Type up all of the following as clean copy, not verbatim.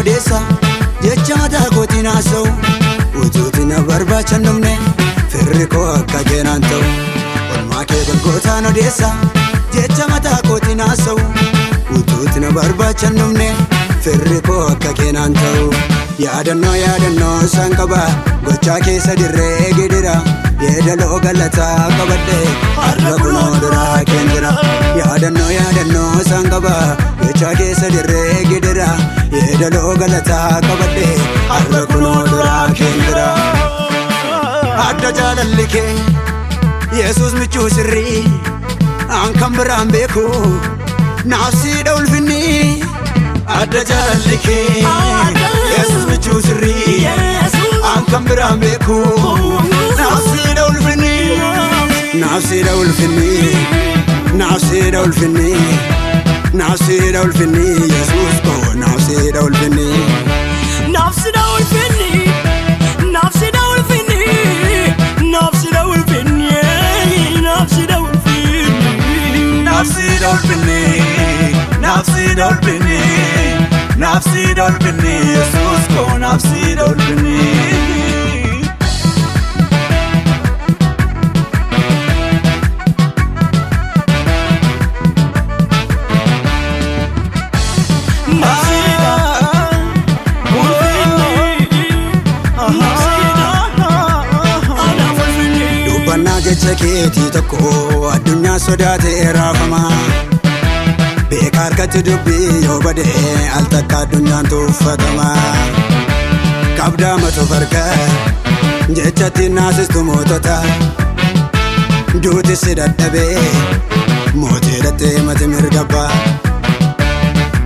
odeessa jecha mataa kootiin haasa'u utuuti na barbaacha numne firri koo akka keenan ta'u olmaa kee golgootaan odeessa jecha mataa kootiin haasa'u utuuti na barbaacha numne firri koo akka keenan ta'u yaadannoo san qaba gochaa keessa dirree gidira yeedaloo galataa qabadhe har'a kunoo duraa keen jira yaadannoo san qaba gochaa keessa dirree gidira yeedaloo galataa qabadhe har'a kunoo duraa keen jira adda jaalalli kee Yesuus michuu sirrii an kan biraan beeku naaf siidha ulfinni adda jaalalli kee Yesuus michuu sirrii an kan biraan beeku naaf siidha ulfinni naaf siidha ulfinni naaf siidha ulfinni naaf siidha ulfinni Yesuus koo naaf siidha ulfinni naaf siidha ulfinni naaf siidha ulfinni naaf siidha ulfinni naaf siidha ulfinni naaf siidha ulfinni naaf siidha ulfinni naaf siidha ulfinni Yesuus koo naaf siidha ulfinni jecha keetii tokko addunyaa sodaatee raafama beeka harkatti dubbii yoo bade al takka addunyaan tuffatama qabdaa matu farka jechatti naasistu mootota duuti si dadhabee mootii dhattee mati mirgabbaa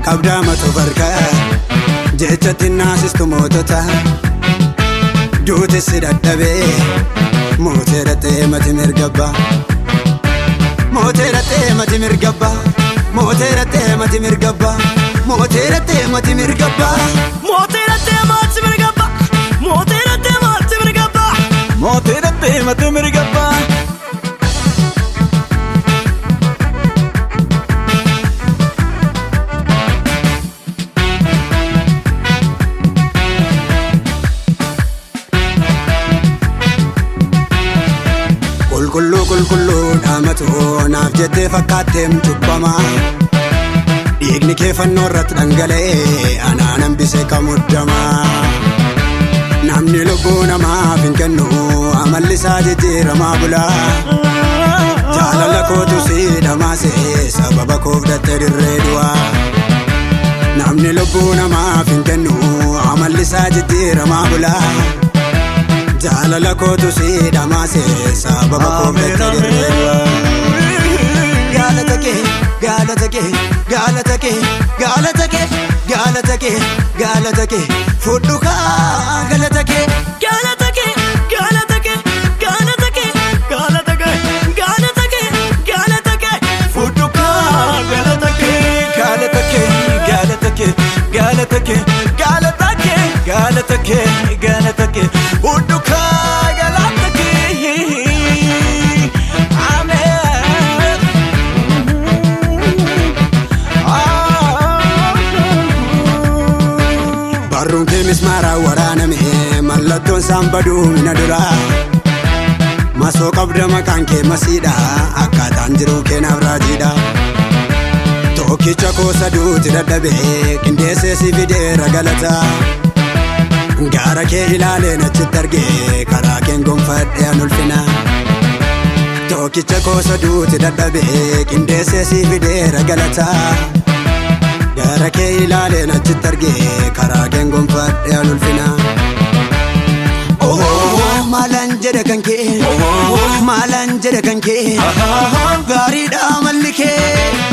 qabdaa matu farka jechatti naasistu mootota duuti si dadhabee mootii dhattee mati mirgabba mootii dhattee mati mirgabba mootii dhattee mati mirgabba mootii dhattee mati mirgabba mootii dhattee mati mirgabba mootii dhattee mati mirgabba mootii dhattee mati mirgabba qulqulluu dhaamatu naaf jettee fakkaatteem cubbama dhiigni kee fannoo irratti dhangala'ee anaan hambisee qamuddama namni lubbuu namaaf hin kennu amalli isaa jijjiiramaa bula jaalala kootu si dhamaasee sababa koof dhattee dirree du'a namni lubbuu namaaf hin kennu amalli isaa jijjiiramaa bula jaalala kootu si dhamaasee sababa koof dhattee dirree du'a gaalata kee gaalata kee gaalata kee gaalata kee gaalata kee gaalata kee fudhu kaa galata kee gaalata kee gaalata kee gaalata kee gaalata kee gaalata kee gaalata kee fudhu kaa galata kee gaalata kee gaalata kee gaalata kee gaalata kee gaalata kee gaalata kee fudhu kaa galata kee amen barruun kee mismaara waraaname mallattoon isaan baduu mina dura masoo qabda maqaan kee masiidha akkaataan jiruu kee naaf raajiidha tokkicha koo saduuti dadhabee qindeessee si fideera galata gaara kee ilaaleen achitti argee karaa keen gonfadhee an ulfina tokkicha koo saduuti dadhabee qindeessee si fideera galata gaara kee ilaaleen achitti argee karaa keen gonfadhee an ulfina maalan jedhe kan kee maalan jedhe kan kee gaariidha malli kee